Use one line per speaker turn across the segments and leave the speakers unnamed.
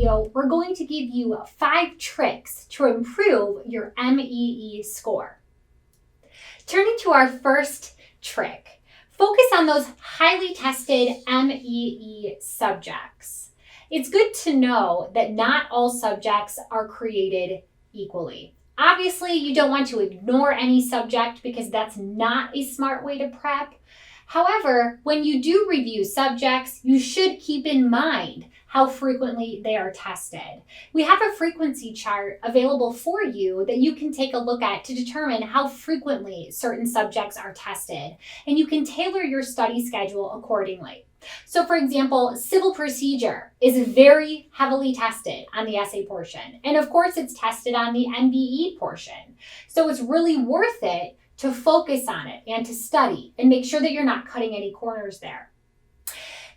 video, we're going to give you 5 tricks to improve your MEE score. Turning to our first trick, focus on those highly tested MEE subjects. It's good to know that not all subjects are created equally. Obviously, you don't want to ignore any subject because that's not a smart way to prep. However, when you do review subjects, you should keep in mind how frequently they are tested. We have a frequency chart available for you that you can take a look at to determine how frequently certain subjects are tested, and you can tailor your study schedule accordingly. So for example, civil procedure is very heavily tested on the essay portion, and of course it's tested on the MBE portion. So it's really worth it to focus on it and to study and make sure that you're not cutting any corners there.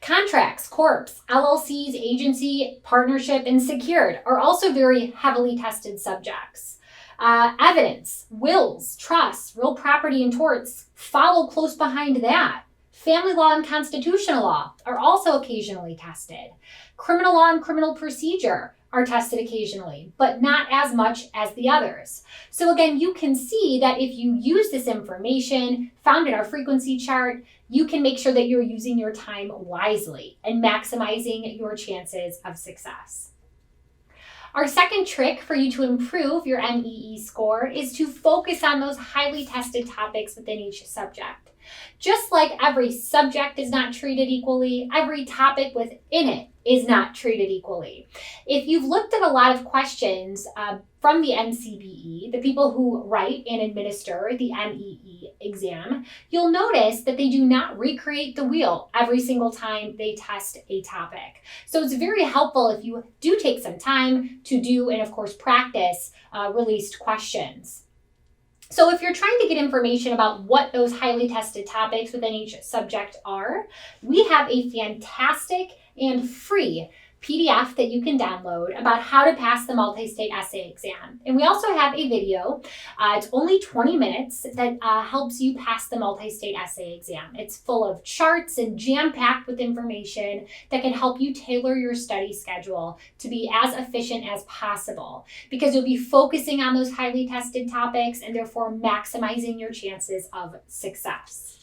Contracts, corps, LLCs, agency, partnership, and secured are also very heavily tested subjects. Evidence, wills, trusts, real property, and torts follow close behind that. Family law and constitutional law are also occasionally tested. Criminal law and criminal procedure are tested occasionally, but not as much as the others. So again, you can see that if you use this information found in our frequency chart, you can make sure that you're using your time wisely and maximizing your chances of success. Our second trick for you to improve your MEE score is to focus on those highly tested topics within each subject. Just like every subject is not treated equally, every topic within it is not treated equally. If you've looked at a lot of questions from the NCBE, the people who write and administer the MEE exam, you'll notice that they do not recreate the wheel every single time they test a topic. So it's very helpful if you do take some time to do and of course practice released questions. So if you're trying to get information about what those highly tested topics within each subject are, we have a fantastic and free PDF that you can download about how to pass the multi-state essay exam. And we also have a video, it's only 20 minutes, that helps you pass the multi-state essay exam. It's full of charts and jam-packed with information that can help you tailor your study schedule to be as efficient as possible, because you'll be focusing on those highly tested topics and therefore maximizing your chances of success.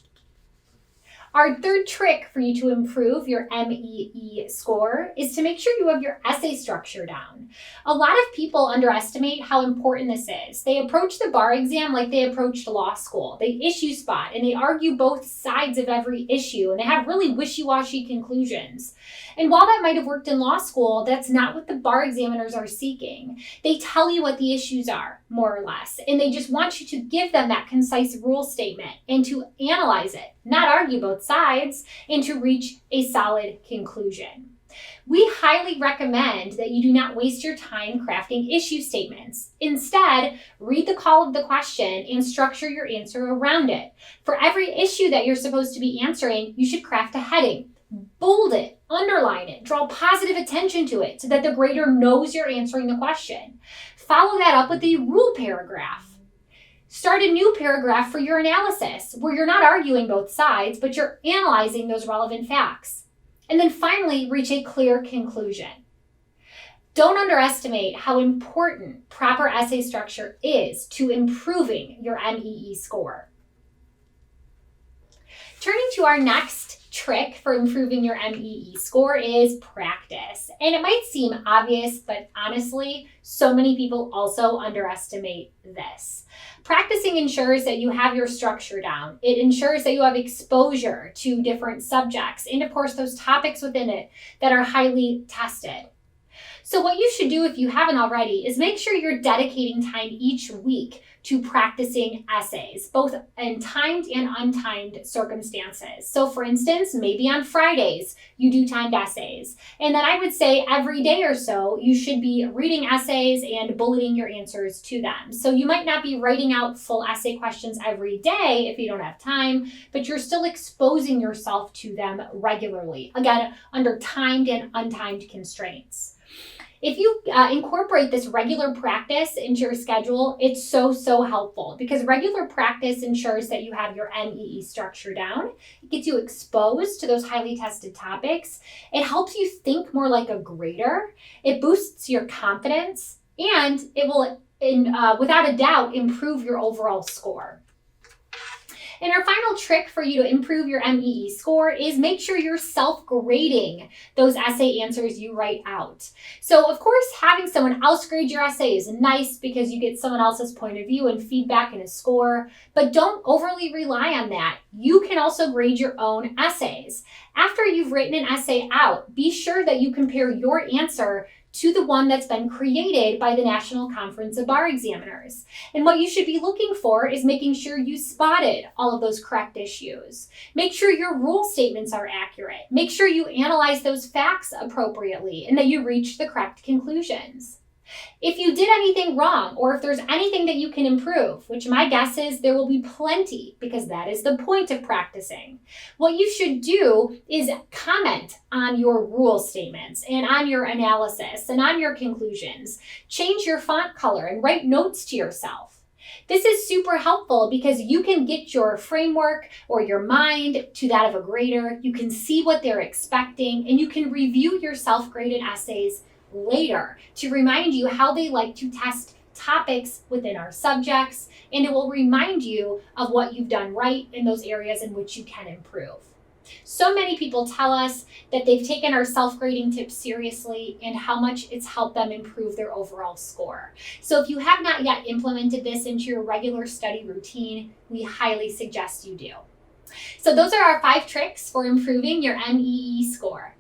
Our third trick for you to improve your MEE score is to make sure you have your essay structure down. A lot of people underestimate how important this is. They approach the bar exam like they approached law school. They issue spot and they argue both sides of every issue, and they have really wishy-washy conclusions. And while that might have worked in law school, that's not what the bar examiners are seeking. They tell you what the issues are, more or less, and they just want you to give them that concise rule statement and to analyze it, not argue both sides, and to reach a solid conclusion. We highly recommend that you do not waste your time crafting issue statements. Instead, read the call of the question and structure your answer around it. For every issue that you're supposed to be answering, you should craft a heading. Bold it, underline it, draw positive attention to it so that the grader knows you're answering the question. Follow that up with a rule paragraph. Start a new paragraph for your analysis where you're not arguing both sides, but you're analyzing those relevant facts. And then finally, reach a clear conclusion. Don't underestimate how important proper essay structure is to improving your MEE score. Turning to our next trick for improving your MEE score is practice. And it might seem obvious, but honestly, so many people also underestimate this. Practicing ensures that you have your structure down. It ensures that you have exposure to different subjects and of course those topics within it that are highly tested. So what you should do if you haven't already is make sure you're dedicating time each week to practicing essays, both in timed and untimed circumstances. So for instance, maybe on Fridays, you do timed essays. And then I would say every day or so, you should be reading essays and bulleting your answers to them. So you might not be writing out full essay questions every day if you don't have time, but you're still exposing yourself to them regularly. Again, under timed and untimed constraints. If you incorporate this regular practice into your schedule, it's so helpful because regular practice ensures that you have your MEE structure down. It gets you exposed to those highly tested topics. It helps you think more like a grader. It boosts your confidence, and it will, without a doubt, improve your overall score. And our final trick for you to improve your MEE score is make sure you're self-grading those essay answers you write out. So of course, having someone else grade your essay is nice because you get someone else's point of view and feedback and a score, but don't overly rely on that. You can also grade your own essays. After you've written an essay out, be sure that you compare your answer to the one that's been created by the National Conference of Bar Examiners. And what you should be looking for is making sure you spotted all of those correct issues. Make sure your rule statements are accurate. Make sure you analyze those facts appropriately and that you reach the correct conclusions. If you did anything wrong, or if there's anything that you can improve, which my guess is there will be plenty because that is the point of practicing, what you should do is comment on your rule statements and on your analysis and on your conclusions. Change your font color and write notes to yourself. This is super helpful because you can get your framework or your mind to that of a grader. You can see what they're expecting, and you can review your self-graded essays later to remind you how they like to test topics within our subjects, and it will remind you of what you've done right in those areas in which you can improve. So many people tell us that they've taken our self-grading tips seriously and how much it's helped them improve their overall score. So if you have not yet implemented this into your regular study routine, we highly suggest you do. So those are our 5 tricks for improving your MEE score.